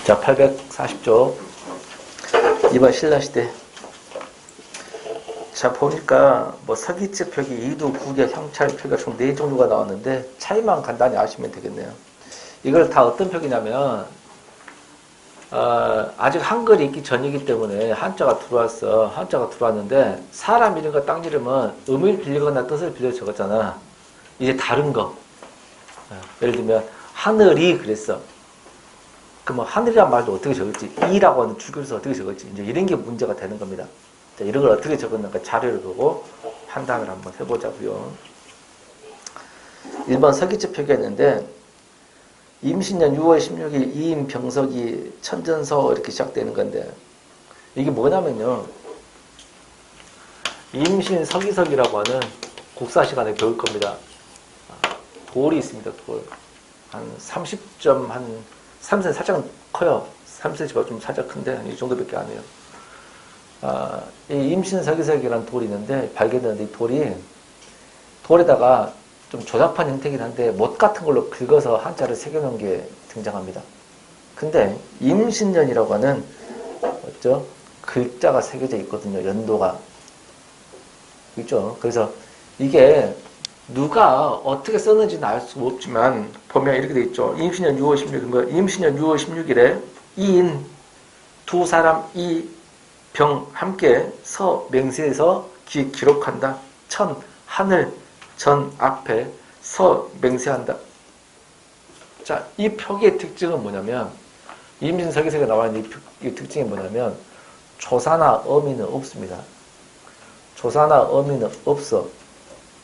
자, 840쪽. 이번 신라시대. 자, 보니까 뭐 서기체 표기, 이두, 구계, 형찰 표기가 총 4종류가 나왔는데 차이만 간단히 아시면 되겠네요. 이걸 다 어떤 표기냐면 아직 한글이 있기 전이기 때문에 한자가 들어왔는데 사람 이름과 땅 이름은 음을 빌리거나 뜻을 빌려 적었잖아. 이제 다른 거. 예를 들면 하늘이 그랬어. 그러면 하늘이란 말도 어떻게 적을지, 이라고 하는 주격에서 어떻게 적을지, 이제 이런 게 문제가 되는 겁니다. 자, 이런 걸 어떻게 적었는가 자료를 보고 판단을 한번 해보자고요. 1번 서기체 표기했는데 임신년 6월 16일 이임병석이 천전서 이렇게 시작되는 건데 이게 뭐냐면요. 임신 서기석이라고 하는 국사 시간에 배울 겁니다. 돌이 있습니다. 돌. 한 30점, 한 3cm 살짝 커요. 3cm가 좀 살짝 큰데 이 정도밖에 안 해요. 이 임신 서기석이라는 돌이 있는데 발견되는데 이 돌에다가 좀 조잡한 형태이긴 한데 못 같은 걸로 긁어서 한자를 새겨놓은 게 등장합니다. 근데 임신년이라고 하는 어쩌? 글자가 새겨져 있거든요. 연도가. 있죠. 그래서 이게 누가 어떻게 썼는지는 알 수 없지만 보면 이렇게 돼 있죠. 임신년 6월 16일, 임신년 6월 16일에 이인 두 사람 이병 함께 서 맹세에서 기록한다. 천 하늘 전 앞에 서 맹세한다. 자, 이 표기의 특징은 뭐냐면 임신 서기석에 나와 있는 이 특징이 뭐냐면 조사나 어미는 없습니다. 조사나 어미는 없어.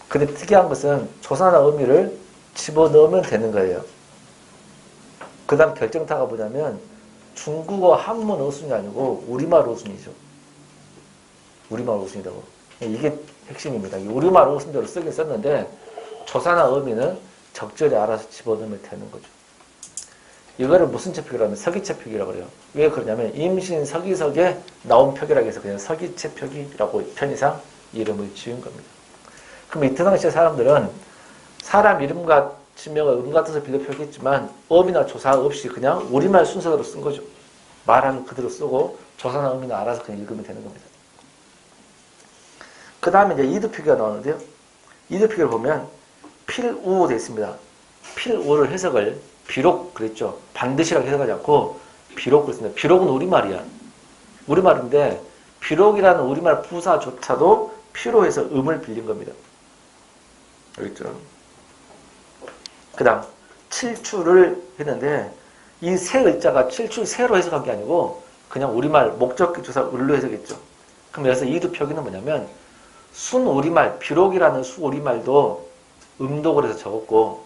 근데 특이한 것은 조사나 어미를 집어넣으면 되는 거예요. 그 다음 결정타가 뭐냐면 중국어 한문 어순이 아니고 우리말 어순이죠. 우리말 어순이라고. 이게 핵심입니다. 우리말 어순대로 쓰긴 썼는데 조사나 어미는 적절히 알아서 집어넣으면 되는 거죠. 이거를 무슨 체 표기라고 하면 서기체 표기라고 그래요. 왜 그러냐면 임신 서기석에 나온 표기라고 해서 그냥 서기체 표기라고 편의상 이름을 지은 겁니다. 그럼 이때 당시에 사람들은 사람 이름과 지명을 음과 뜻을 빌려 표기했지만 어미나 조사 없이 그냥 우리말 순서대로 쓴 거죠. 말하는 그대로 쓰고 조사나 어미나 알아서 그냥 읽으면 되는 겁니다. 그 다음에 이제 이두 표기가 나오는데요. 이두 표기를 보면 필우 되어 있습니다. 필우를 해석을 비록 그랬죠. 반드시라고 해석하지 않고 비록 그랬습니다. 비록은 우리말이야. 우리말인데 비록이라는 우리말 부사조차도 필요해서 음을 빌린 겁니다. 알겠죠? 그 다음 칠추를 했는데 이 세 글자가 칠추세로 해석한 게 아니고 그냥 우리말 목적기 조사 을로 해석했죠. 그럼 여기서 이두 표기는 뭐냐면 순우리말, 비록이라는 수우리말도 음독을 해서 적었고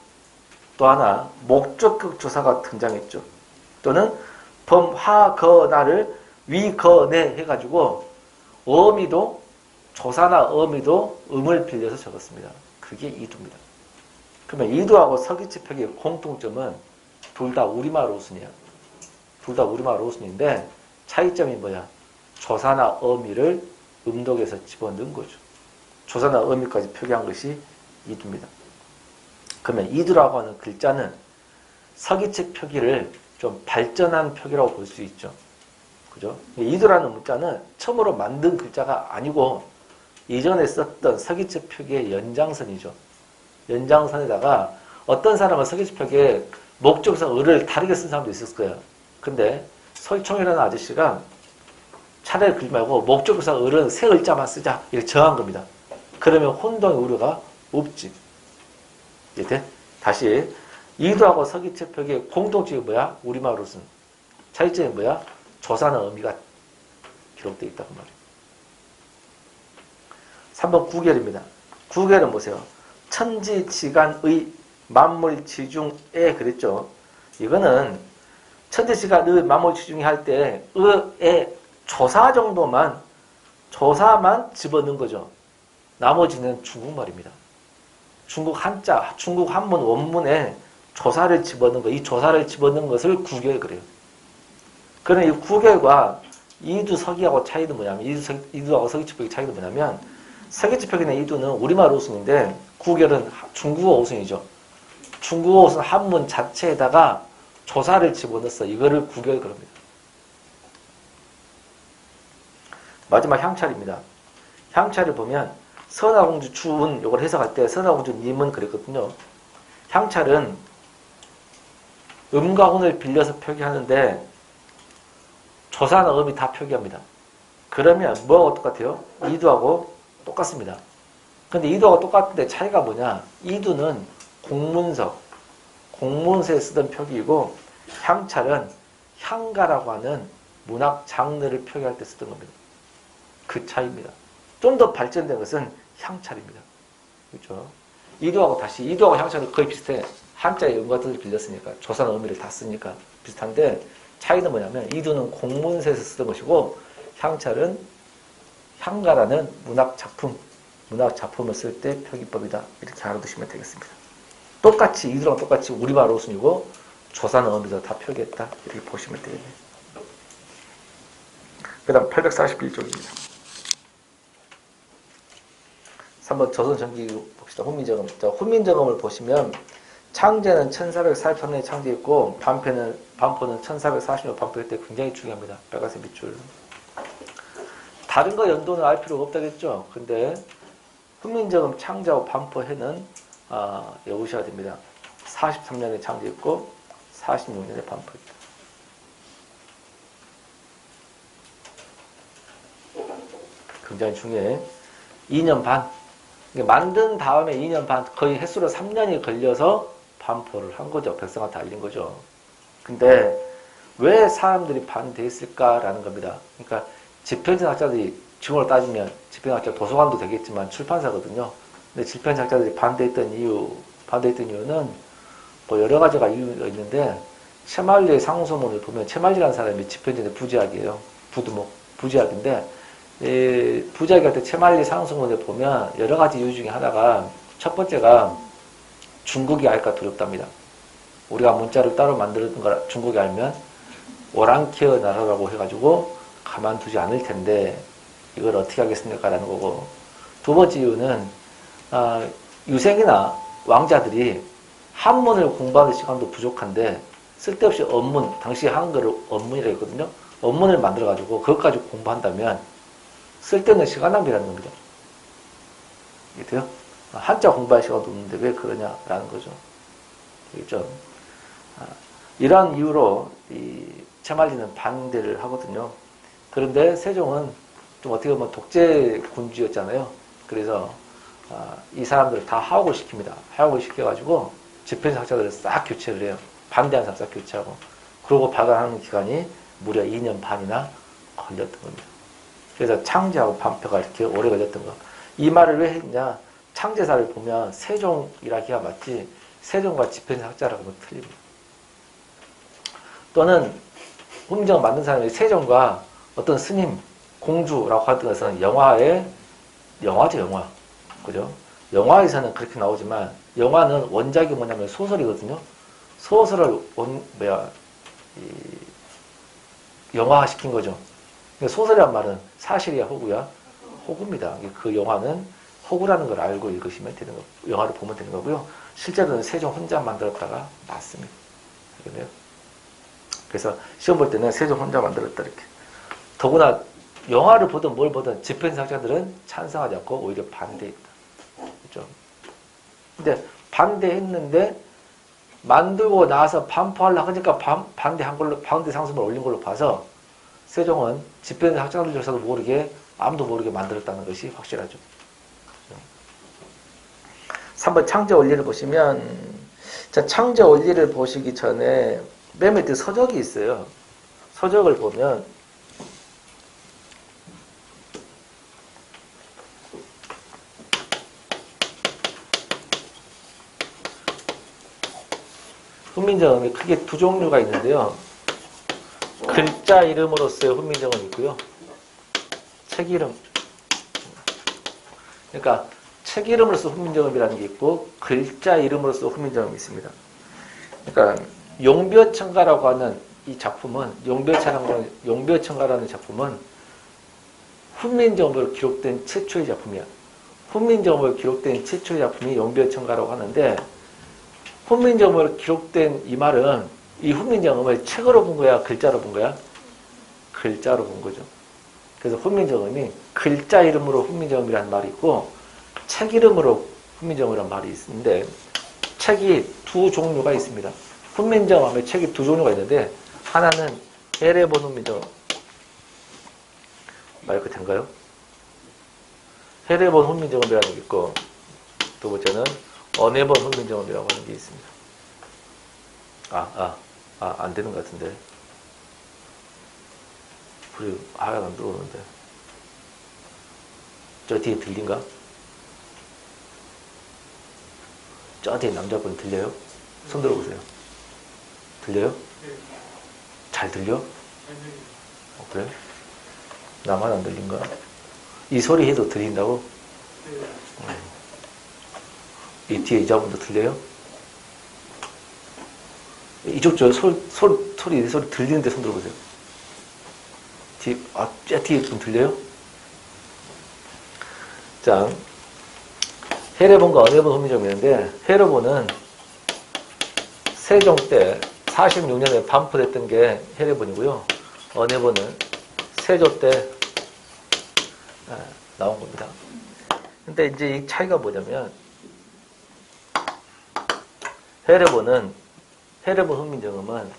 또 하나 목적격 조사가 등장했죠. 또는 범하거나를 위거내 해가지고 어미도 조사나 어미도 음을 빌려서 적었습니다. 그게 이두입니다. 그러면 이두하고 서기체 표기의 공통점은 둘 다 우리말 어순이야. 둘 다 우리말 어순인데 차이점이 뭐야? 조사나 어미를 음독에서 집어넣은 거죠. 조사나 어미까지 표기한 것이 이두입니다. 그러면 이두라고 하는 글자는 서기체 표기를 좀 발전한 표기라고 볼 수 있죠. 그죠? 이두라는 문자는 처음으로 만든 글자가 아니고 이전에 썼던 서기체 표기의 연장선이죠. 연장선에다가 어떤 사람은 서기체 표기에 목적성 을을 다르게 쓴 사람도 있었을 거예요. 근데 설총이라는 아저씨가 차라리 그러지 말고 목적성 을은 세 글자만 쓰자 이렇게 정한 겁니다. 그러면 혼동의 우려가 없지. 이제 다시 이두하고 서기체 표기의 공통점이 뭐야? 우리말 어순. 차이점이 뭐야? 조사나 어미가 기록되어 있다고 말이에요. 3번 구결입니다. 구결은 보세요. 천지지간의 만물지중에 그랬죠. 이거는 천지지간의 만물지중에 할 때 의의 조사 정도만 조사만 집어넣은 거죠. 나머지는 중국말입니다. 중국 한자, 중국 한문 원문에 조사를 집어넣은 거, 이 조사를 집어넣은 것을 구결 그래요. 그러나 이 구결과 이두 서기하고 차이는 뭐냐면 이두하고 서기체 표기 차이는 뭐냐면 서기체 표기나 이두는 우리말 어순인데 구결은 중국어 어순이죠. 중국어 어순 한문 자체에다가 조사를 집어넣어서 이거를 구결 그럽니다. 마지막 향찰입니다. 향찰을 보면 선화공주 추운 이걸 해석할 때 선화공주 님은 그랬거든요. 향찰은 음과 혼을 빌려서 표기하는데 조사나 음이 다 표기합니다. 그러면 뭐하고 똑같아요? 이두하고 똑같습니다. 근데 이두하고 똑같은데 차이가 뭐냐? 이두는 공문서에 쓰던 표기이고 향찰은 향가라고 하는 문학 장르를 표기할 때 쓰던 겁니다. 그 차이입니다. 좀 더 발전된 것은 향찰입니다. 그렇죠? 이두하고 향찰은 거의 비슷해. 한자의 음과 뜻을 빌렸으니까 조사나 의미를 다 쓰니까 비슷한데 차이는 뭐냐면 이두는 공문서에서 쓰던 것이고 향찰은 향가라는 문학 작품을 쓸 때 표기법이다. 이렇게 알아두시면 되겠습니다. 똑같이 이두랑 똑같이 우리말 어순이고 조사나 의미도 다 표기했다. 이렇게 보시면 되겠네요. 그 다음 841쪽입니다. 3번 조선전기 봅시다. 훈민정음. 자, 훈민정음을 보시면 창제는 1448년에 창제했고 반포는 1440년 반포할 때 굉장히 중요합니다. 빨간색 밑줄. 다른 거 연도는 알 필요가 없다겠죠. 근데 훈민정음 창제하고 반포해는 외우셔야 됩니다. 43년에 창제했고 46년에 반포했다. 굉장히 중요해. 2년 반. 만든 다음에 2년 반, 거의 횟수로 3년이 걸려서 반포를 한 거죠. 백성한테 알린 거죠. 근데 왜 사람들이 반대했을까라는 겁니다. 그러니까 집현전학자들이 지금으로 따지면 집현학자 도서관도 되겠지만 출판사거든요. 근데 집현학자들이 반대했던 이유는 뭐 여러 가지가 이유가 있는데 채말리의 상소문을 보면 채말리라는 사람이 집현전의 부지학이에요. 부지학인데 부자기할 때 채말리 상소문을 보면 여러 가지 이유 중에 하나가 첫 번째가 중국이 알까 두렵답니다. 우리가 문자를 따로 만들었던 걸 중국이 알면 오랑캐어 나라라고 해가지고 가만두지 않을 텐데 이걸 어떻게 하겠습니까? 라는 거고 두 번째 이유는 유생이나 왕자들이 한문을 공부하는 시간도 부족한데 쓸데없이 언문, 당시 한글을 언문이라고 했거든요. 언문을 만들어가지고 그것 가지고 공부한다면 쓸데없는 시간 낭비라는 겁니다. 이게 돼요? 한자 공부할 시간도 없는데 왜 그러냐라는 거죠. 알겠죠? 이러한 이유로 이 채말리는 반대를 하거든요. 그런데 세종은 좀 어떻게 보면 독재 군주였잖아요. 그래서 이 사람들을 다 하옥을 시킵니다. 하옥을 시켜가지고 집현학자들을 싹 교체를 해요. 반대하는 사람 싹 교체하고. 그러고 발간하는 기간이 무려 2년 반이나 걸렸던 겁니다. 그래서 창제하고 반표가 이렇게 오래 걸렸던 거. 이 말을 왜 했냐? 창제사를 보면 세종이라기가 맞지 세종과 집현학자라고 하면 틀립니다. 또는 훈민정음 만든 사람이 세종과 어떤 스님, 공주라고 하던 것은 영화죠, 영화. 그죠? 영화에서는 그렇게 나오지만 영화는 원작이 뭐냐면 소설이거든요. 소설을 영화화시킨 거죠. 소설이란 말은 사실이야 호구야? 호구입니다. 그 영화는 호구라는 걸 알고 읽으시면 되는 거, 영화를 보면 되는 거고요. 실제로는 세종 혼자 만들었다가 맞습니다. 그래요? 그래서 시험 볼 때는 세종 혼자 만들었다 이렇게. 더구나 영화를 보든 뭘 보든 집현학자들은 찬성하지 않고 오히려 반대했다. 그렇죠? 근데 반대했는데 만들고 나서 반포하려고 하니까 반대 상승을 올린 걸로 봐서 세종은 집현학자들조차도 모르게 아무도 모르게 만들었다는 것이 확실하죠. 3번 창제 원리를 보시면 자, 창제 원리를 보시기 전에 맨 밑에 서적이 있어요. 서적을 보면 훈민정음이 크게 두 종류가 있는데요. 글자 이름으로서의 훈민정음이 있고요. 책 이름. 그러니까 책 이름으로서 훈민정음이라는 게 있고 글자 이름으로서 훈민정음이 있습니다. 그러니까 용벼천가라고 하는 이 작품은 용벼천가라는 작품은 훈민정음으로 기록된 최초의 작품이야. 훈민정음으로 기록된 최초의 작품이 용벼천가라고 하는데 훈민정음으로 기록된 이 말은 이 훈민정음을 책으로 본 거야? 글자로 본 거야? 글자로 본 거죠. 그래서 훈민정음이 글자 이름으로 훈민정음이라는 말이 있고 책 이름으로 훈민정음이라는 말이 있는데 책이 두 종류가 있습니다. 훈민정음에 책이 두 종류가 있는데 하나는 해례본 훈민정음 마이크 된가요? 해례본 훈민정음이라는 게 있고 두 번째는 언해본 훈민정음이라고 하는 게 있습니다. 안 되는 것 같은데. 불이 하얀 안 들어오는데. 저 뒤에 들린가? 저 뒤에 남자분 들려요? 손 들어보세요. 들려요? 잘 들려? 그래? 나만 안 들린가? 이 소리 해도 들린다고? 이 뒤에 여자분도 들려요? 이쪽 소리 들리는데 손 들어보세요. 뒤에 분 들려요? 자, 해례본과 언해본 훈민정음인데 해례본은 세종 때 46년에 반포됐던 게 해례본이고요. 언해본은 세조 때 나온 겁니다. 근데 이제 이 차이가 뭐냐면 해례본 훈민정음은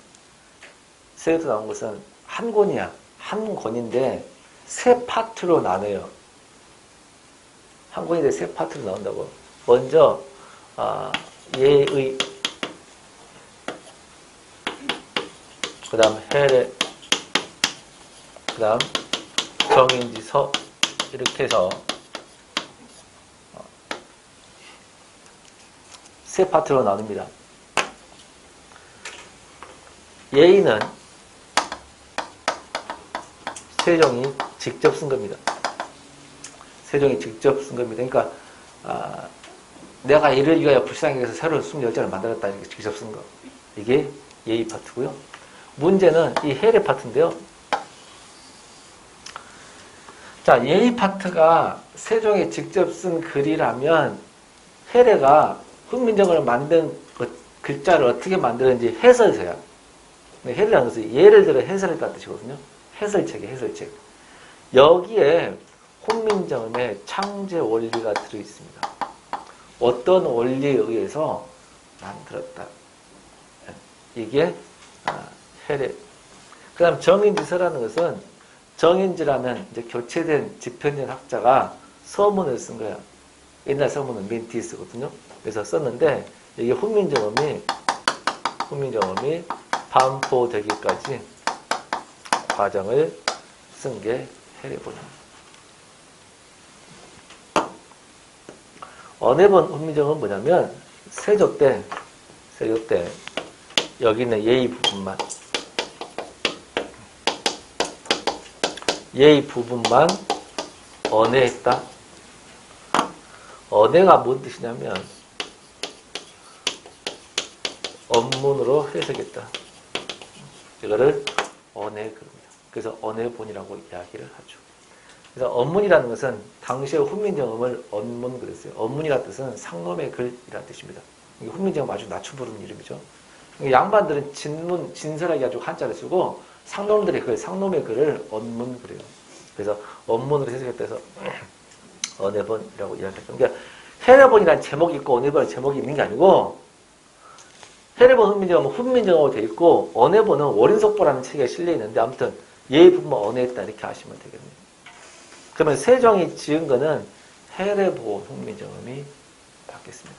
세조 때 나온 것은 한 권이야. 한 권인데 세 파트로 나눠요. 한 권인데 세 파트로 나온다고. 먼저 예의, 그 다음 해례, 그 다음 정인지서 이렇게 해서 세 파트로 나눕니다. 예의는 세종이 직접 쓴 겁니다. 세종이 직접 쓴 겁니다. 그러니까 내가 이를 위하여 불쌍히 해서 새로운 21자를 만들었다 이렇게 직접 쓴 거. 이게 예의 파트고요. 문제는 이 해례 파트인데요. 자, 예의 파트가 세종이 직접 쓴 글이라면 해례가 훈민정음을 만든 글자를 어떻게 만드는지 해설서야. 해례라는 것은 예를 들어 해설했다는 뜻이거든요. 해설책이에요, 해설책. 여기에 훈민정음의 창제 원리가 들어있습니다. 어떤 원리에 의해서 만들었다. 이게 해례. 그 다음 정인지서라는 것은 정인지라는 이제 교체된 집현전 학자가 서문을 쓴 거야. 옛날 서문은 맨 뒤에 쓰거든요. 그래서 썼는데 이게 훈민정음이 반포되기까지 과정을 쓴 게 해례본입니다. 언해본 훈민정음은 뭐냐면 세조 때 여기 있는 예의 부분만 언해했다. 언해가 뭔 뜻이냐면 언문으로 해석했다. 이거를 언해 그럽니다. 그래서 언해본이라고 이야기를 하죠. 그래서 언문이라는 것은 당시의 훈민정음을 언문 그랬어요. 언문이라는 뜻은 상놈의 글이라는 뜻입니다. 이게 훈민정음 아주 낮춰 부르는 이름이죠. 양반들은 진설하게 가지고 한자를 쓰고 상놈들의 글, 상놈의 글을 언문 그래요. 그래서 언문으로 해석했다 해서 언해본이라고 이야기했죠. 그러니까 해례본이라는 제목이 있고 언해본이라는 제목이 있는 게 아니고 해례본 훈민정음은 훈민정음으로 되어 있고 언해본은 월인속보라는 책에 실려 있는데 아무튼 예의 부분만 언해했다 이렇게 아시면 되겠네요. 그러면 세종이 지은 거는 해례본 훈민정음이 받겠습니다.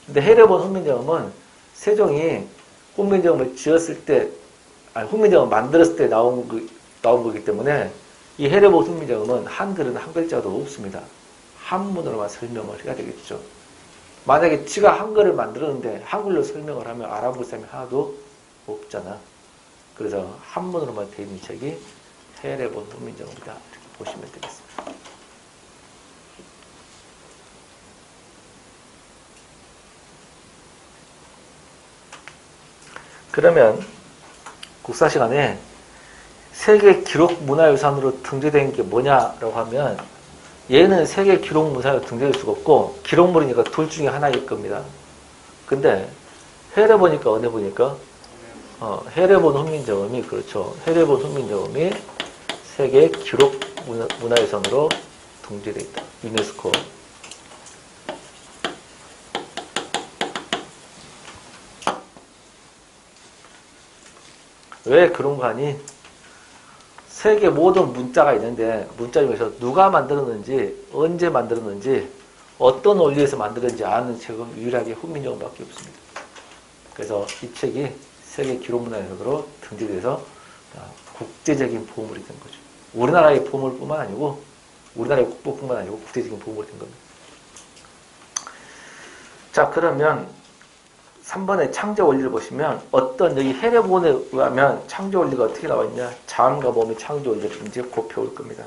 근데 해례본 훈민정음은 세종이 훈민정음을 지었을 때, 훈민정음 만들었을 때 나온 거기 때문에 이 해례본 훈민정음은 한글은 한 글자도 없습니다. 한문으로만 설명을 해야 되겠죠. 만약에 지가 한글을 만들었는데 한글로 설명을 하면 알아볼 사람이 하나도 없잖아. 그래서 한문으로만 되어 있는 책이 해례본 훈민정음이다. 이렇게 보시면 되겠습니다. 그러면 국사 시간에 세계 기록 문화유산으로 등재된 게 뭐냐라고 하면 얘는 세계 기록 문화유산으로 등재될 수가 없고 기록물이니까 둘 중에 하나일 겁니다. 근데 해례 보니까 언해 보니까 해례본 훈민정음이 그렇죠. 해례본 훈민정음이 세계 기록 문화유산으로 등재되어 있다. 유네스코. 왜 그런 거 하니? 세계 모든 문자가 있는데 문자 중에서 누가 만들었는지, 언제 만들었는지, 어떤 원리에서 만들었는지 아는 책은 유일하게 훈민정음밖에 없습니다. 그래서 이 책이 세계 기록문화유산으로 등재돼서 국제적인 보물이 된 거죠. 우리나라의 보물뿐만 아니고, 우리나라의 국보뿐만 아니고 국제적인 보물이 된 겁니다. 자, 그러면 3번의 창조 원리를 보시면 어떤 여기 해례본에 의하면 창조 원리가 어떻게 나와 있냐? 자음과 모음의 창조 원리를 이제 곧 배울 겁니다.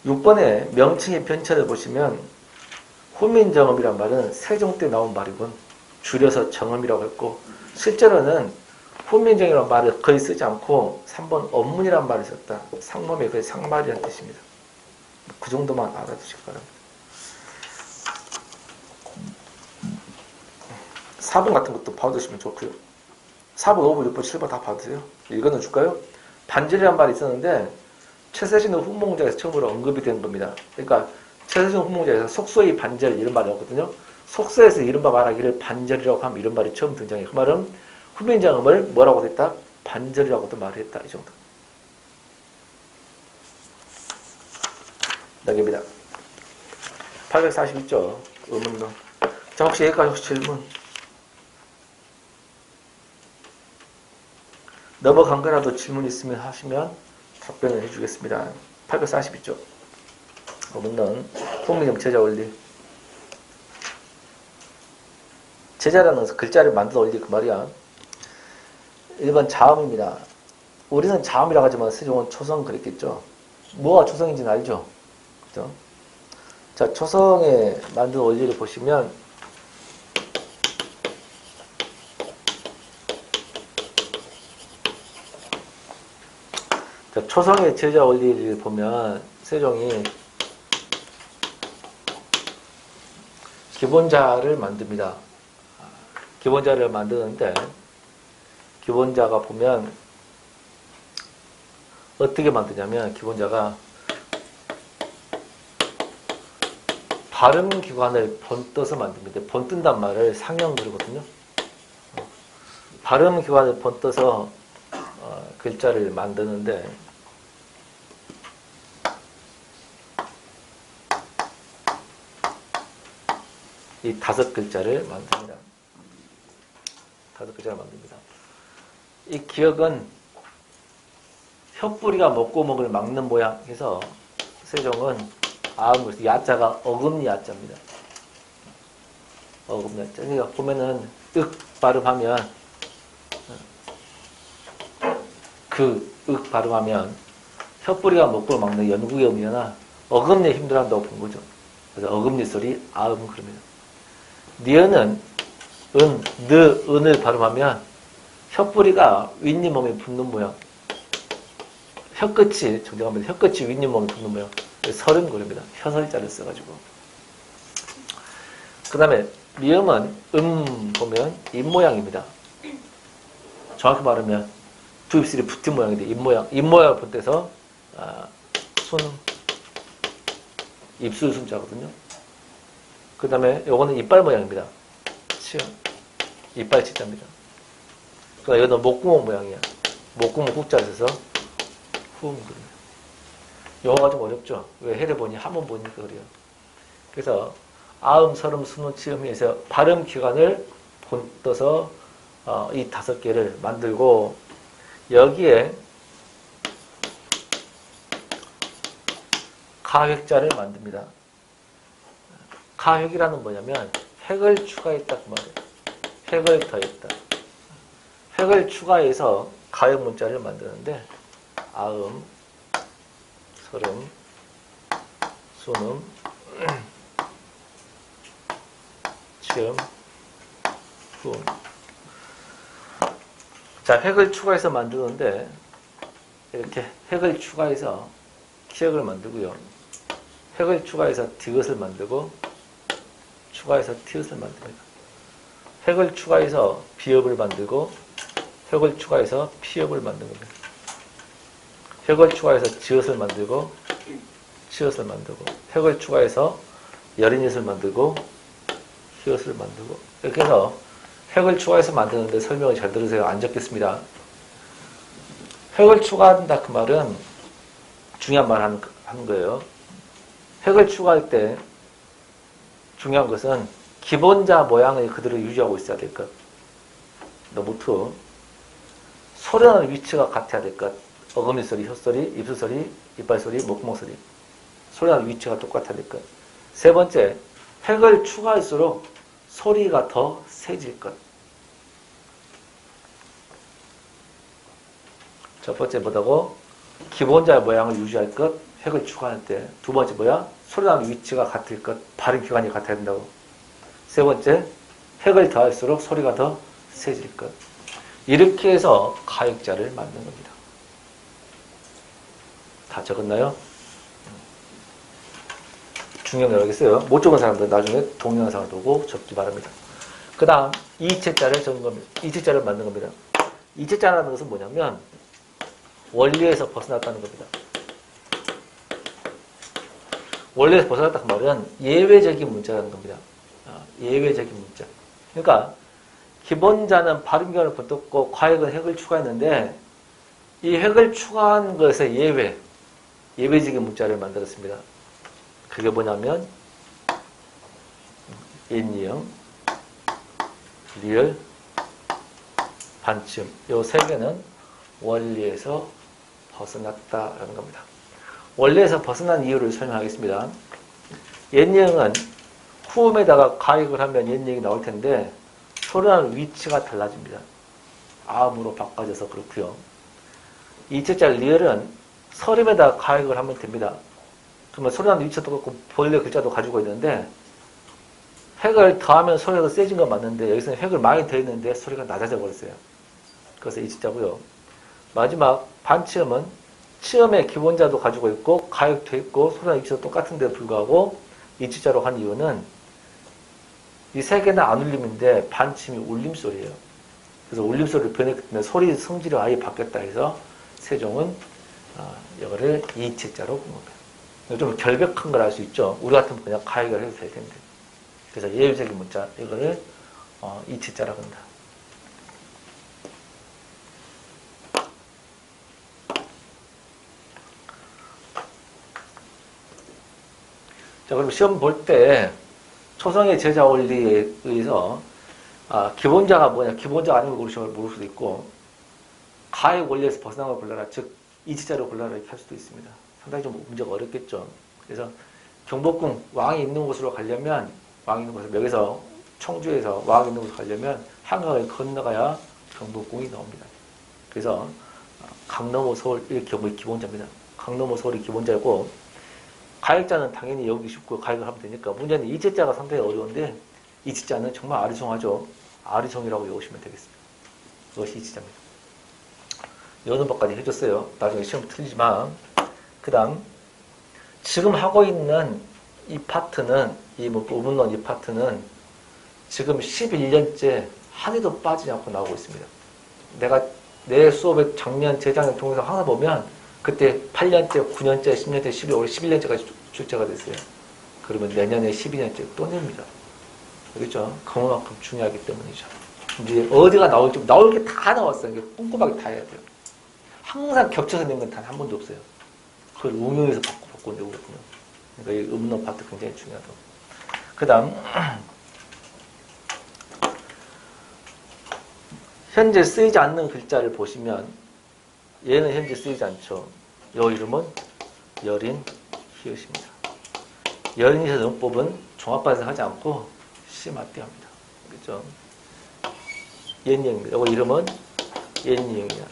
6번의 명칭의 변천을 보시면 훈민정음이란 말은 세종 때 나온 말이군. 줄여서 정음이라고 했고, 실제로는 훈민정음이라는 말을 거의 쓰지 않고 3번 언문이란 말을 썼다. 상범의 거의 상말이라는 뜻입니다. 그 정도만 알아두시기 바랍니다. 4번 같은 것도 봐두시면 좋고요. 4번, 5번, 6번, 7번 다 봐두세요. 읽어는 줄까요? 반절이라는 말이 있었는데 최세진의 훈몽자에서 처음으로 언급이 된 겁니다. 그러니까 최세진 훈몽자에서 속소의 반절 이런 말이 나오거든요. 속소에서 이른바 말하기를 반절이라고 하면 이런 말이 처음 등장해요. 그 말은 훈민정음을 뭐라고 했다? 반절이라고도 말을 했다. 이 정도. 여기입니다. 842쪽 의문론. 자, 혹시 여기까지 혹시 질문? 넘어간 거라도 질문 있으면 하시면 답변을 해주겠습니다. 842쪽 의문론. 훈민정음 제자 원리. 제자라는 글자를 만들어 올리 그 말이야. 1번 자음입니다. 우리는 자음이라고 하지만 세종은 초성 그랬겠죠. 뭐가 초성인지는 알죠? 그죠? 자, 초성에 만든 원리를 보시면 자, 초성의 제자 원리를 보면 세종이 기본자를 만듭니다. 기본자를 만드는데 기본자가 보면 어떻게 만드냐면 기본자가 발음기관을 번떠서 만듭니다. 번뜬단 말을 상형 그러거든요. 발음기관을 번떠서 글자를 만드는데 이 5글자를 만듭니다. 5글자를 만듭니다. 이 기역은 혀뿌리가 목구멍을 막는 모양해서 세종은 아음을 야자가 어금니 야자입니다. 어금니 야자. 그러니까 보면은 윽 발음하면 그 윽 발음하면 혀뿌리가 목구멍을 막는 연구의 음이나 어금니에 힘들어한다고 본 거죠. 그래서 어금니 소리 아음 그럽니다. 니은은 은, 느, 은을 발음하면 혀뿌리가 윗니몸에 붙는 모양. 혀끝이, 정정하면 혀끝이 윗니몸에 붙는 모양. 설은 그럽니다. 혀설자를 써가지고. 그 다음에 미음은 보면 입모양입니다. 정확히 말하면 두 입술이 붙은 모양인데 입모양. 입모양을 본때서 손음, 입술 숨자거든요. 그 다음에 요거는 이빨 모양입니다. 치음, 이빨 치자입니다. 그다음 이거는 목구멍 모양이야. 목구멍 국자를 써서 후음 그립니다. 영어가 좀 어렵죠. 왜 해를 보니 한번 보니까 그래요. 그래서 아음, 설음, 순음, 치음에서 발음 기관을 본떠서 이 5개를 만들고 여기에 가획자를 만듭니다. 가획이라는 뭐냐면 획을 추가했다 그 말이에요. 획을 더했다. 획을 추가해서 가획 문자를 만드는데 아음, 설음, 순음, 치음, 후음. 자, 획을 추가해서 만드는데 이렇게 획을 추가해서 기역을 만들고요. 획을 추가해서 디귿을 만들고 추가해서 티읕을 만듭니다. 획을 추가해서 비읍을 만들고 획을 추가해서 피읍을 만든 겁니다. 획을 추가해서 지읒을 만들고 치읒을 만들고 획을 추가해서 여린잇을 만들고 히읗을 만들고 이렇게 해서 획을 추가해서 만드는데 설명을 잘 들으세요. 안 적겠습니다. 획을 추가한다 그 말은 중요한 말 하는 거예요. 획을 추가할 때 중요한 것은 기본자 모양을 그대로 유지하고 있어야 될 것. 너부터 소리나는 위치가 같아야 될 것. 어금니 소리, 혓소리, 입술 소리, 이빨 소리, 목구멍 소리. 소리나는 위치가 똑같아야 될 것. 세 번째, 획을 추가할수록 소리가 더 세질 것. 첫 번째 뭐다고? 기본자 모양을 유지할 것. 획을 추가할 때. 두 번째 뭐야? 소리나는 위치가 같을 것. 발음 기관이 같아야 된다고. 세 번째, 획을 더할수록 소리가 더 세질 것. 이렇게 해서 가역자를 만든 겁니다. 다 적었나요? 중요한 거 알겠어요? 못 적은 사람들은 나중에 동영상을 보고 적기 바랍니다. 그 다음, 이체자를 적은 겁니다. 이체자를 만든 겁니다. 이체자라는 것은 뭐냐면, 원리에서 벗어났다는 겁니다. 원리에서 벗어났다 그 말은 예외적인 문자라는 겁니다. 예외적인 문자. 그러니까, 기본자는 발음기관을 붙었고, 과역은 획을 추가했는데, 이 획을 추가한 것의 예외적인 문자를 만들었습니다. 그게 뭐냐면 인이응, 리을, 반침 요 세 개는 원리에서 벗어났다라는 겁니다. 원리에서 벗어난 이유를 설명하겠습니다. 인이응은 후음에다가 가역을 하면 인이응이 나올 텐데 소리나는 위치가 달라집니다. 아음으로 바꿔져서 그렇고요. 이체자 리을은 서림에다가 가역을 하면 됩니다. 그러면 소리나는 위치도 똑같고 본래 글자도 가지고 있는데 획을 더하면 소리가 더 세진 건 맞는데 여기서는 획을 많이 더했는데 소리가 낮아져 버렸어요. 그래서 이 진짜고요. 마지막 반치음은 치음의 기본자도 가지고 있고 가역도 있고 소리나는 위치도 똑같은데도 불구하고 이 진짜로 한 이유는 이 세 개는 안 울림인데 반치음이 울림소리예요. 그래서 울림소리를 변했기 때문에 소리 성질이 아예 바뀌었다 해서 세종은 이거를 이체자로 본 겁니다. 좀 결백한 걸 알 수 있죠. 우리 같으면 그냥 가역을 해도 될 텐데. 그래서 예외적인 문자, 이거를 이치자라고 한다. 자, 그럼 시험 볼 때 초성의 제자 원리에 의해서 기본자가 뭐냐, 기본자가 아닌 걸 모를 수도 있고 가역 원리에서 벗어난 걸 골라라, 즉 이치자로 골라라 이렇게 할 수도 있습니다. 상당히 좀 문제가 어렵겠죠. 그래서 경복궁 왕이 있는 곳으로 가려면 왕이 있는 곳으로 여기서 청주에서 왕이 있는 곳으로 가려면 한강을 건너가야 경복궁이 나옵니다. 그래서 강넘호 서울 이렇게 기본자입니다. 강넘호 서울이 기본자고 가역자는 당연히 외우기 쉽고 가역을 하면 되니까 문제는 이체자가 상당히 어려운데 이치자는 정말 아리송하죠. 아리송이라고 외우시면 되겠습니다. 그것이 이치자입니다. 여는 법까지 해줬어요. 나중에 시험 틀리지만 그 다음 지금 하고 있는 이 파트는 이 우문론 이 파트는 지금 11년째 한 해도 빠지지 않고 나오고 있습니다. 내가 내 수업에 작년, 재작년 통해서 하나 보면 그때 8년째, 9년째, 10년째, 12월, 11년째까지 출제가 됐어요. 그러면 내년에 12년째 또 냅니다. 그렇죠? 그만큼 중요하기 때문이죠. 이제 어디가 나올지 나올 게 다 나왔어요. 이게 꼼꼼하게 다 해야 돼요. 항상 겹쳐서 낸 건 단 한 번도 없어요. 그걸 응용해서 바꿔 내고 그랬군요. 그러니까 이 음론 파트 굉장히 중요하다고. 그 다음 현재 쓰이지 않는 글자를 보시면 얘는 현재 쓰이지 않죠. 이 이름은 여린 히읗입니다. 여린 히읗 음법은 종합반에서 하지 않고 심화때 합니다. 그렇죠? 옛니응입니다. 이 이름은 옛니응이야.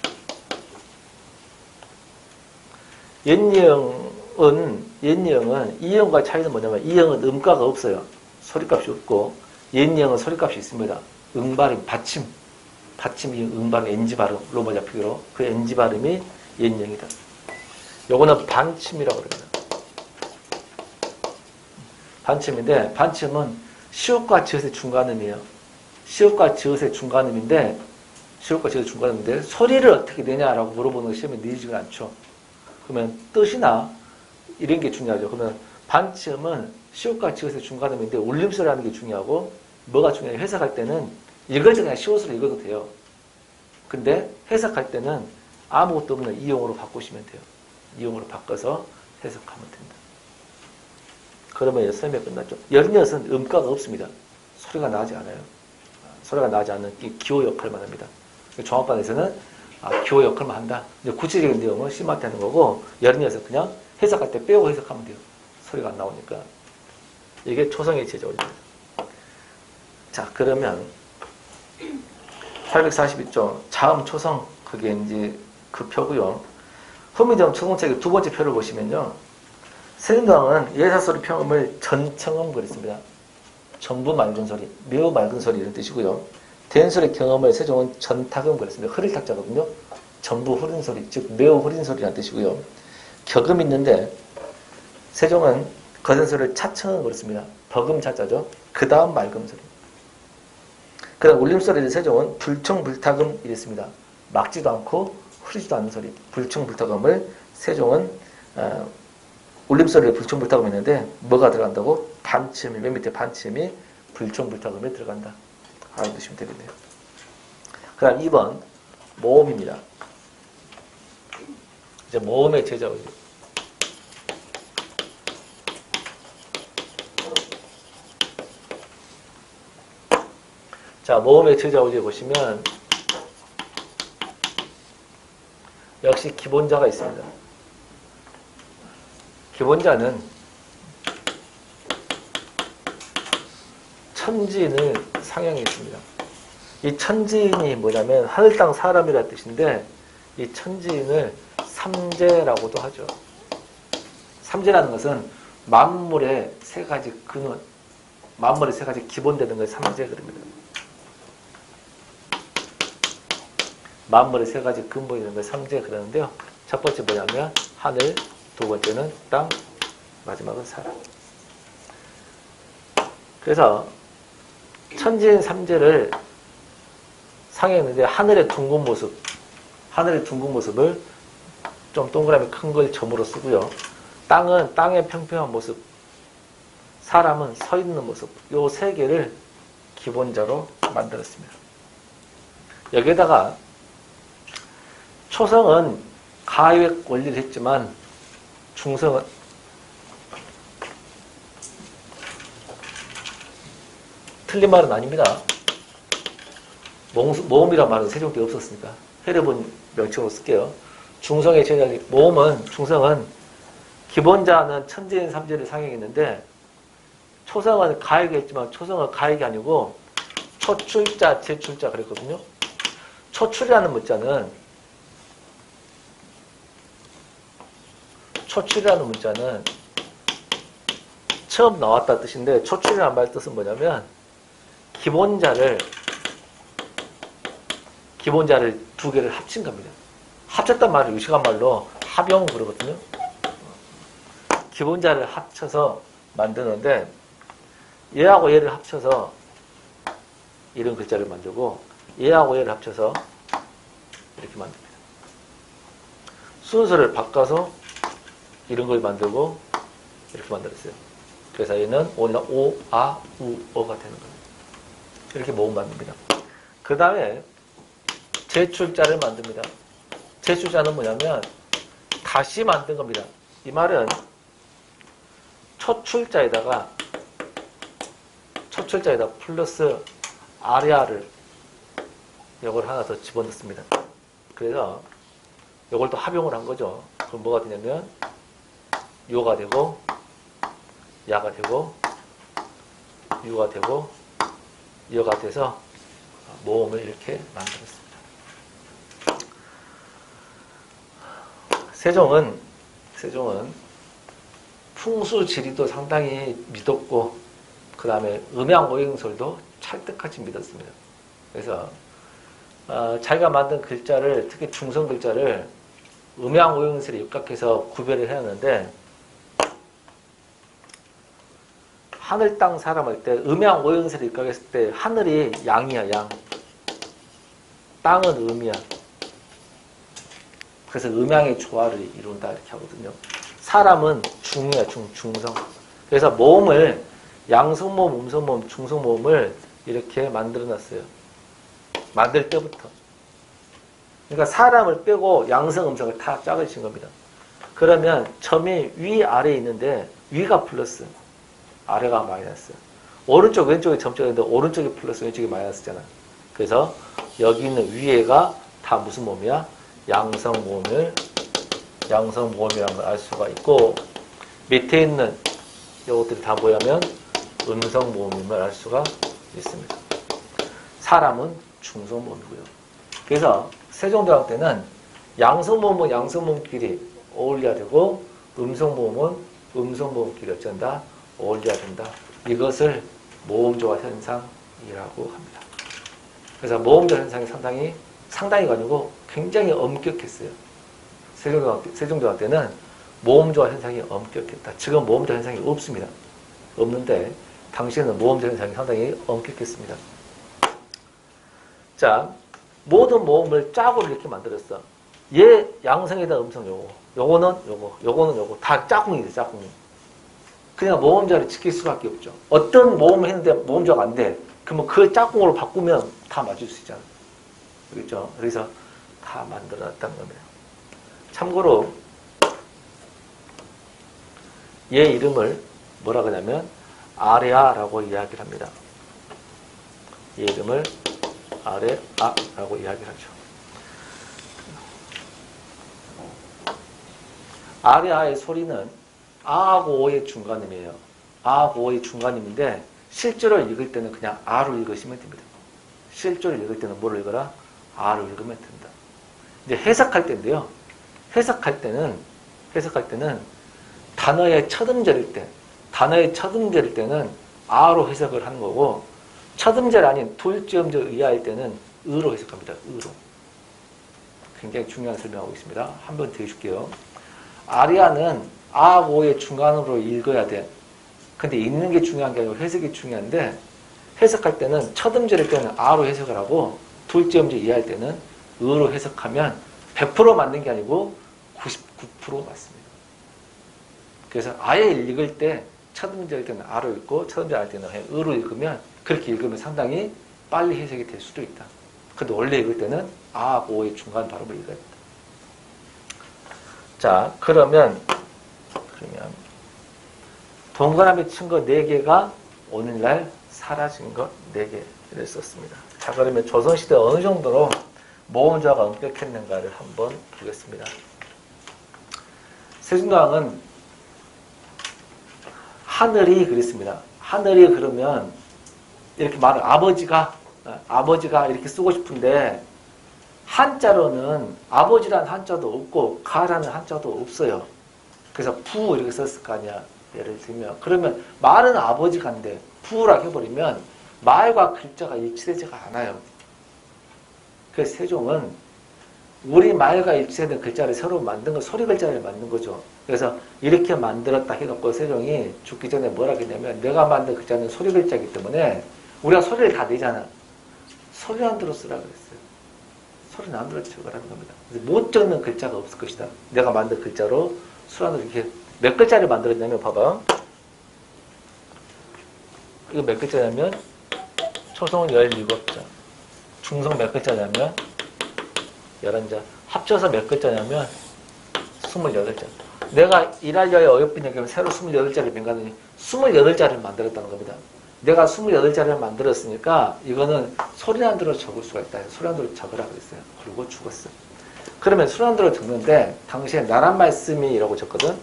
옛니응은 이응과 차이는 뭐냐면 이응은 음가가 없어요. 소리값이 없고 옛니응은 소리값이 있습니다. 응발음, 받침이 응발음, NG 발음로 뭐 잡히기로 그 NG 발음이 옛니응이다. 요거는 반침이라고 그럽니다. 반침인데 반침은 시옷과 지읒의 중간음이에요. 시옷과 지읒의 중간음인데 시옷과 지읒을 중간했는데 소리를 어떻게 내냐라고 물어보는 거 시험에 내지가 않죠. 그러면 뜻이나 이런 게 중요하죠. 그러면 반치음은 시옷과 지읒의 중간음인데 울림소리라는 게 중요하고 뭐가 중요해요? 해석할 때는 읽을 때 그냥 시옷으로 읽어도 돼요. 근데 해석할 때는 아무것도 없는 이용으로 바꾸시면 돼요. 이용으로 바꿔서 해석하면 된다. 그러면 설명이 끝났죠. 16은 음가가 없습니다. 소리가 나지 않아요. 소리가 나지 않는 기호 역할만 합니다. 종합반에서는 기호 역할만 한다. 이제 구체적인 내용은 심한테 하는 거고 16은 그냥 해석할 때 빼고 해석하면 돼요. 소리가 안 나오니까. 이게 초성의 제자입니다. 자, 그러면 842쪽 자음 초성 그게 이제 그 표고요. 후미점 초성책의 두 번째 표를 보시면요. 세종강은 예사소리 평음을 전청음 그랬습니다. 전부 맑은 소리, 매우 맑은 소리 이런 뜻이고요. 대인소리 경음을 세종은 전탁음 그랬습니다. 흐릴 탁자거든요. 전부 흐린 소리, 즉 매우 흐린 소리라는 뜻이고요. 격음이 있는데 세종은 거센 소리를 차청음 그랬습니다. 버금 차자죠. 그 다음 맑은 소리. 그 다음 울림소리를 세종은 불청불탁음 이랬습니다. 막지도 않고 흐리지도 않는 소리. 불청불탁음을 세종은 울림소리를 불청불탁음 했는데 뭐가 들어간다고? 반침이 맨 밑에 반침이 불청불탁음에 들어간다. 알아두시면 되겠네요. 그 다음 2번 모음입니다. 이제 모음의 제자오죠. 자, 모음의 제자오지에 보시면 역시 기본자가 있습니다. 기본자는 천지인을 상향해 있습니다. 이 천지인이 뭐냐면 하늘 땅 사람이라는 뜻인데 이 천지인을 삼재라고도 하죠. 삼재라는 것은 만물의 세 가지 근원, 만물의 세 가지 기본 되는 걸 삼재 그럽니다. 만물의 세 가지 근본이 되는 걸 삼재 그러는데요. 첫 번째 뭐냐면 하늘, 두 번째는 땅, 마지막은 사람. 그래서 천지인 삼재를 상했는데 하늘의 둥근 모습을 좀 동그라미 큰 걸 점으로 쓰고요. 땅은 땅의 평평한 모습, 사람은 서 있는 모습, 요 세 개를 기본자로 만들었습니다. 여기에다가 초성은 가액 원리를 했지만 중성은 틀린 말은 아닙니다. 모음이란 말은 세종 때 없었으니까 해례본 명칭으로 쓸게요. 중성의 제자, 중성은 기본자는 천지인 삼재를 상행했는데 초성은 가액이 했지만 초성은 가액이 아니고 초출자, 제출자 그랬거든요. 초출이라는 문자는 처음 나왔다 뜻인데 초출이라는 말 뜻은 뭐냐면 기본자를 두 개를 합친 겁니다. 합쳤단 말을 유식한 말로 합용 그러거든요. 기본자를 합쳐서 만드는데 얘하고 얘를 합쳐서 이런 글자를 만들고 얘하고 얘를 합쳐서 이렇게 만듭니다. 순서를 바꿔서 이런 걸 만들고 이렇게 만들었어요. 그래서 얘는 오, 아, 우, 어가 되는 겁니다. 이렇게 모음 만듭니다. 그 다음에 제출자를 만듭니다. 제출자는 뭐냐면 다시 만든 겁니다. 이 말은 초출자에다가 플러스 아리아를 이걸 하나 더 집어넣습니다. 그래서 이걸 또 합용을 한 거죠. 그럼 뭐가 되냐면 요가 되고 야가 되고 유가 되고 여가 돼서 모음을 이렇게 만들었습니다. 세종은 풍수지리도 상당히 믿었고 그 다음에 음양오행설도 찰떡같이 믿었습니다. 그래서 자기가 만든 글자를 특히 중성 글자를 음양오행설에 입각해서 구별을 해놨는데 하늘 땅 사람 할 때 음양오행설에 입각했을 때 하늘이 양이야 양. 땅은 음이야. 그래서 음양의 조화를 이룬다 이렇게 하거든요. 사람은 중이야, 중성. 그래서 모음을 양성모음, 음성모음, 중성모음을 이렇게 만들어놨어요. 만들 때부터. 그러니까 사람을 빼고 양성, 음성을 다 짝으신 겁니다. 그러면 점이 위, 아래에 있는데 위가 플러스, 아래가 마이너스. 오른쪽, 왼쪽에 점자가 있는데 오른쪽이 플러스, 왼쪽이 마이너스잖아. 그래서 여기 있는 위에가 다 무슨 모음이야? 양성모음이라는 걸 알 수가 있고, 밑에 있는 이것들이 다 뭐냐면 음성모음임을 알 수가 있습니다. 사람은 중성모음이고요. 그래서 세종대왕 때는 양성모음은 양성모음끼리 어울려야 되고, 음성모음은 음성모음끼리 어쩐다? 어울려야 된다. 이것을 모음조화 현상이라고 합니다. 그래서 모음조화 현상이 상당히가 아니고 굉장히 엄격했어요. 세종대왕 때는 모음조화 현상이 엄격했다. 지금 모음조화 현상이 없습니다. 없는데 당시에는 모음조화 현상이 상당히 엄격했습니다. 자, 모든 모음을 짝으로 이렇게 만들었어. 얘 양성에다 음성 요거는 요거 다 짝꿍이죠, 짝꿍이. 그냥 모음자를 지킬 수밖에 없죠. 어떤 모음을 했는데 모음자가 안 돼. 그러면 그 짝꿍으로 바꾸면 다 맞을 수 있잖아. 그렇죠? 그래서 다 만들어놨다는 겁니다. 참고로 얘 이름을 뭐라 그러냐면 아레아라고 이야기를 합니다. 얘 이름을 아레아라고 이야기를 하죠. 아레아의 소리는 아하고 오의 중간음이에요. 아하고 오의 중간음인데 실제로 읽을 때는 그냥 아로 읽으시면 됩니다. 실제로 읽을 때는 뭐를 읽어라? 아로 읽으면 된다. 이제 해석할 때인데요. 해석할 때는 단어의 첫 음절일 때는 아로 해석을 하는 거고, 첫 음절 아닌 둘째 음절 이하일 때는 으로 해석합니다. 으로. 굉장히 중요한 설명하고 있습니다. 한번 더 해줄게요. 아리아는 아하고 오의 중간으로 읽어야 돼. 근데 읽는 게 중요한 게 아니고 해석이 중요한데, 해석할 때는 첫 음절일 때는 아로 해석을 하고, 둘째 음절 이하일 때는 으로 해석하면 100% 맞는 게 아니고 99% 맞습니다. 그래서 아예 읽을 때 첫 음절일 때는 아로 읽고 첫 음절 할 때는 으로 읽으면, 그렇게 읽으면 상당히 빨리 해석이 될 수도 있다. 근데 원래 읽을 때는 아하고 오의 중간 발음을 읽어야 된다. 자, 그러면 동그라미 친 거 4개가 오늘날 사라진 것 4개를 썼습니다. 자, 그러면 조선시대 어느 정도로 모음조화가 엄격했는가를 한번 보겠습니다. 세종대왕은 하늘이 그랬습니다. 하늘이 그러면 이렇게 말을 아버지가 이렇게 쓰고 싶은데, 한자로는 아버지라는 한자도 없고 가라는 한자도 없어요. 그래서 부 이렇게 썼을 거 아니야. 예를 들면 그러면 말은 아버지가인데 부라고 해버리면 말과 글자가 일치되지가 않아요. 그래서 세종은 우리 말과 일치되는 글자를 새로 만든 거, 소리 글자를 만든 거죠. 그래서 이렇게 만들었다 해놓고 세종이 죽기 전에 뭐라 했냐면, 내가 만든 글자는 소리 글자이기 때문에 우리가 소리를 다 내잖아. 소리 안 들어 쓰라 그랬어요. 소리는 안 들어 적으라는 겁니다. 그래서 못 적는 글자가 없을 것이다. 내가 만든 글자로 수란으로 이렇게 몇 글자를 만들었냐면, 봐봐. 이거 몇 글자냐면 초성 17자, 중성 몇 글자냐면 11자, 합쳐서 몇 글자냐면 28자. 내가 일하려의 어여쁜 얘기하면 새로 28자를 민가더니 28자를 만들었다는 겁니다. 내가 28자를 만들었으니까 이거는 소리 안 들어 적을 수가 있다. 소리 안 들어 적으라 그랬어요. 그리고 죽었어. 그러면 소리 안 들어 적는데 당시에 나란 말씀이라고 적거든.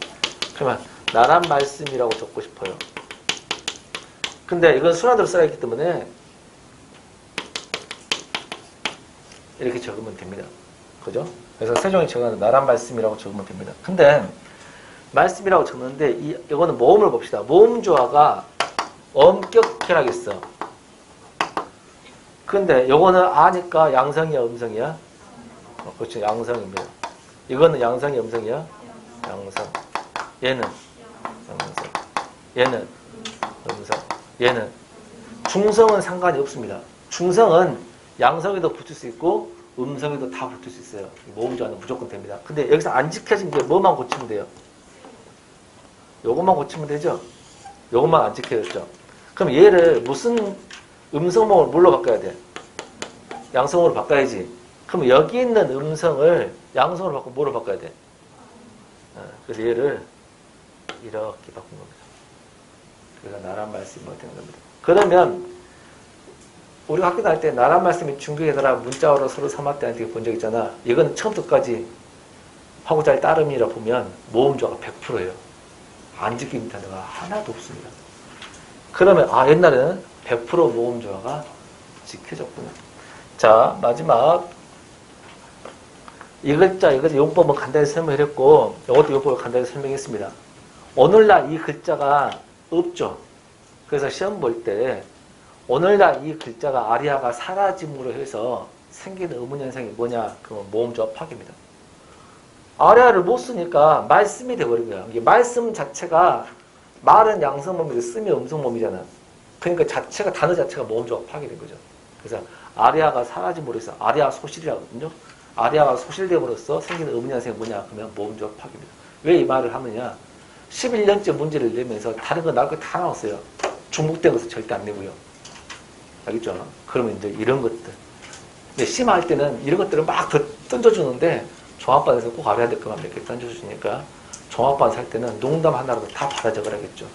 그러면 나란 말씀이라고 적고 싶어요. 근데 이건 소리 안 들어 써야 했기 때문에 이렇게 적으면 됩니다. 그죠? 그래서 세종이 적은 나란 말씀이라고 적으면 됩니다. 근데 말씀이라고 적는데 이거는 모음을 봅시다. 모음 조화가 엄격해야겠어. 근데 요거는 아니까 양성이야, 음성이야? 그렇죠. 양성입니다. 이거는 양성이 음성이야? 양성. 얘는 양성. 얘는 음성. 얘는 중성은 상관이 없습니다. 중성은 양성에도 붙일 수 있고 음성에도 다 붙을 수 있어요. 모음조화는 무조건 됩니다. 근데 여기서 안 지켜진 게 뭐만 고치면 돼요? 요것만 고치면 되죠? 요것만 안 지켜졌죠? 그럼 얘를 무슨 음성모음을 뭘로 바꿔야 돼? 양성으로 바꿔야지. 그럼 여기 있는 음성을 양성으로 바꾸고 뭐로 바꿔야 돼? 그래서 얘를 이렇게 바꾼 겁니다. 그래서 나란 말씀이 되는 겁니다. 그러면 우리가 학교 다닐 때 나란 말씀이 중국에다가 문자어로 서로 삼았다는 게 본 적 있잖아. 이건 처음부터까지 하고 잘 따름이라 보면 모음조화가 100%예요. 안 지킨 단어가 하나도 없습니다. 그러면 옛날에는 100% 모음조화가 지켜졌구나. 자, 마지막 이 글자, 이것도 용법은 간단히 설명했고 이것도 용법을 간단히 설명했습니다. 오늘날 이 글자가 없죠. 그래서 시험 볼 때 오늘날 이 글자가 아리아가 사라짐으로 해서 생기는 의문현상이 뭐냐? 그건 모음조화 파괴입니다. 아리아를 못 쓰니까 말씀이 돼버린 거야. 이게 말씀 자체가 말은 양성모음인데 쓰면 음성모음이잖아. 그러니까 자체가 단어 자체가 모음조화 파괴된 거죠. 그래서 아리아가 사라짐으로 해서 아리아 소실이라거든요. 아리아가 소실됨으로써 생기는 의문현상이 뭐냐? 그러면 모음조화 파괴입니다. 왜 이 말을 하느냐? 11년째 문제를 내면서 다른 거 나올 거 다 나왔어요. 중복된 것은 절대 안 내고요. 알겠죠? 그러면 이제 이런 것들. 근데 심할 때는 이런 것들을 막 던져주는데 종합반에서 꼭 알아야 될 것만 몇 개 던져주시니까 종합반 살 때는 농담 하나라도 다 받아 적으라겠죠.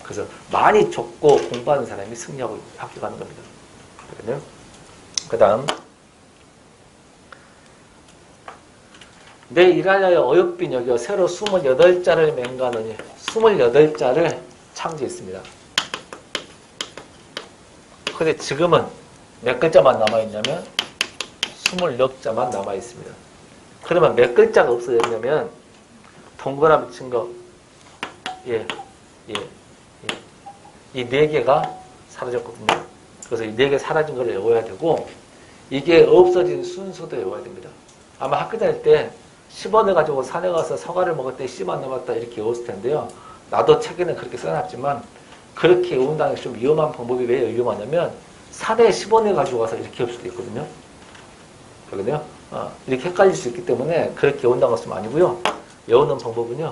그래서 많이 적고 공부하는 사람이 승리하고 학교 가는 겁니다. 그러면 그 다음 내 일하여 어여빈 여겨 새로 28자를 맹가하느니 28자를 창조했습니다. 근데 지금은 몇 글자만 남아있냐면 26자만 남아있습니다. 그러면 몇 글자가 없어졌냐면 동그라미 친 거 이 4개가 사라졌거든요. 그래서 이 4개 사라진 걸 외워야 되고 이게 없어진 순서도 외워야 됩니다. 아마 학교 다닐 때 10원 해가지고 산에 가서 사과를 먹을 때 씨만 남았다 이렇게 외웠을 텐데요. 나도 책에는 그렇게 써놨지만 그렇게 외운다는 게 좀 위험한 방법이 왜 위험하냐면 산에 10원에 가지고 가서 이렇게 외울 수도 있거든요. 그러거든요. 이렇게 헷갈릴 수 있기 때문에 그렇게 외운다는 것은 아니고요. 외우는 방법은요.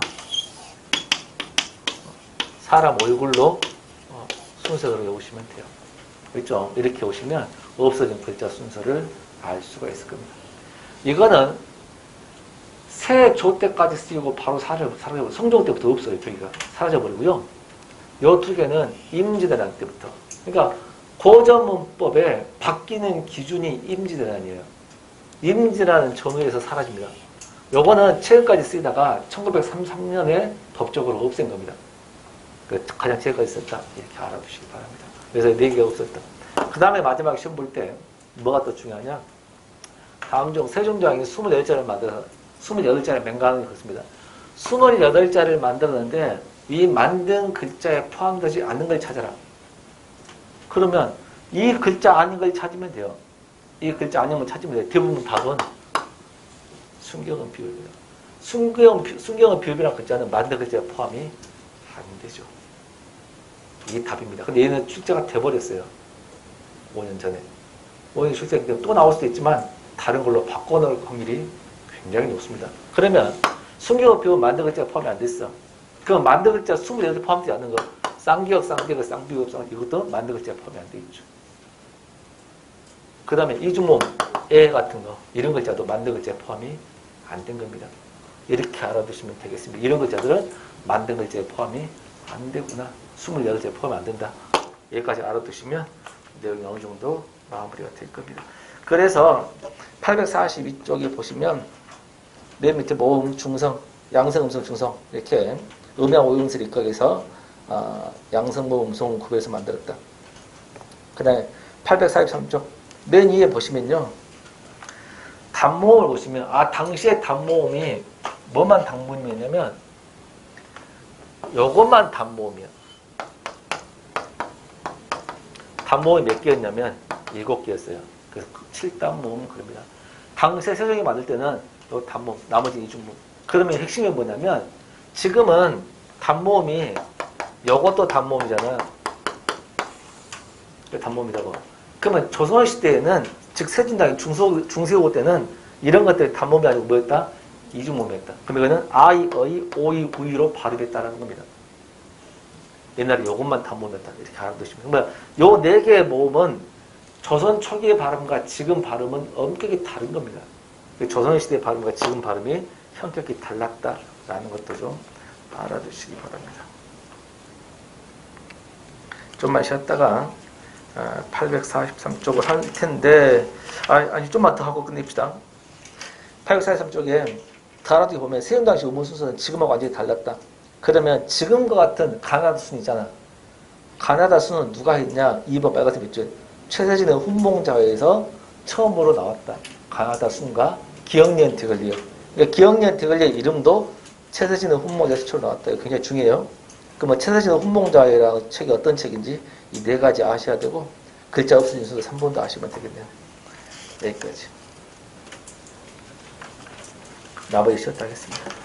사람 얼굴로 순서를 외우시면 돼요. 그렇죠? 이렇게 오시면 없어진 글자 순서를 알 수가 있을 겁니다. 이거는 세조 때까지 쓰이고 바로 사라져버리고 성종 때부터 없어요. 저기가 사라져버리고요. 요 2개는 임진왜란 때부터. 그러니까 고전문법에 바뀌는 기준이 임진왜란이에요. 임진왜란 전후에서 사라집니다. 요거는 최근까지 쓰이다가 1933년에 법적으로 없앤 겁니다. 가장 최근까지 썼다. 이렇게 알아두시기 바랍니다. 그래서 4개가 없었다. 그 다음에 마지막 시험 볼 때 뭐가 더 중요하냐? 다음 중 세종대왕이 28자를 만들어서 28자를 맹가하는 게 그렇습니다. 28자를 만들었는데 이 만든 글자에 포함되지 않는 걸 찾아라. 그러면 이 글자 아닌 걸 찾으면 돼요. 이 글자 아닌 걸 찾으면 돼요. 대부분 답은 순경은 비읍입니다. 순경은 비읍이라는 글자는 만든 글자에 포함이 안 되죠. 이게 답입니다. 근데 얘는 출제가 돼버렸어요. 5년 전에. 5년 출제가 되면 또 나올 수도 있지만 다른 걸로 바꿔놓을 확률이 굉장히 높습니다. 그러면 순경은 비읍은 만든 글자에 포함이 안 됐어. 그럼 만든 글자 28개 포함되지 않는 거 쌍기역, 쌍비역, 쌍비역, 이것도 만든 글자에 포함이 안 되겠죠. 그 다음에 이중모음, 애 같은 거 이런 글자도 만든 글자에 포함이 안 된 겁니다. 이렇게 알아두시면 되겠습니다. 이런 글자들은 만든 글자에 포함이 안 되구나. 28글자에 포함이 안 된다. 여기까지 알아두시면 내용이 어느 정도 마무리가 될 겁니다. 그래서 842쪽에 보시면 맨 밑에 모음, 중성, 양성, 음성, 중성 이렇게 음양, 오음슬 입각에서 양성, 모음, 음성 구별해서 만들었다. 그 다음에 843쪽 맨 위에 보시면요. 단모음을 보시면 당시에 단모음이 뭐만 단모음이었냐면 요것만 단모음이야. 단모음이 몇 개였냐면 7개였어요. 그래서 7단모음 그럽니다. 당시에 세종이 만들 때는 요 단모음, 나머지 이중모음. 그러면 핵심이 뭐냐면 지금은 단모음이 요것도 단모음이잖아요. 단모음이라고. 그러면 조선시대에는 즉 세진당이 중세고 때는 이런 것들이 단모음이 아니고 뭐였다? 이중모음이었다. 그럼 이거는 아이, 어이, 오이, 우이로 발음했다라는 겁니다. 옛날에 요것만 단모음이었다. 이렇게 알아두시면. 그러면 요 네 개의 모음은 조선 초기의 발음과 지금 발음은 엄격히 다른 겁니다. 조선시대의 발음과 지금 발음이 현격히 달랐다라는 것도 좀 알아두시기 바랍니다. 좀만 쉬었다가 843쪽을 할 텐데 아니 좀만 더 하고 끝냅시다. 843쪽에 가나다에 보면 세운 당시 음원 순서는 지금하고 완전히 달랐다. 그러면 지금과 같은 가나다 순 있잖아. 가나다 순은 누가 했냐? 2번 빨간색 밑줄. 최세진의 훈몽자회에서 처음으로 나왔다. 가나다 순과 기억년 디글리어. 그러니까 기억년 디글리어 이름도 최세진의 훈몽자회에서 처음 나왔다. 이거 굉장히 중요해요. 그러면 최세진의 훈몽자회라는 책이 어떤 책인지 이 네 가지 아셔야 되고 글자 없으신 순서 3번도 아시면 되겠네요. 여기까지. 나머지 쉬었다 하겠습니다.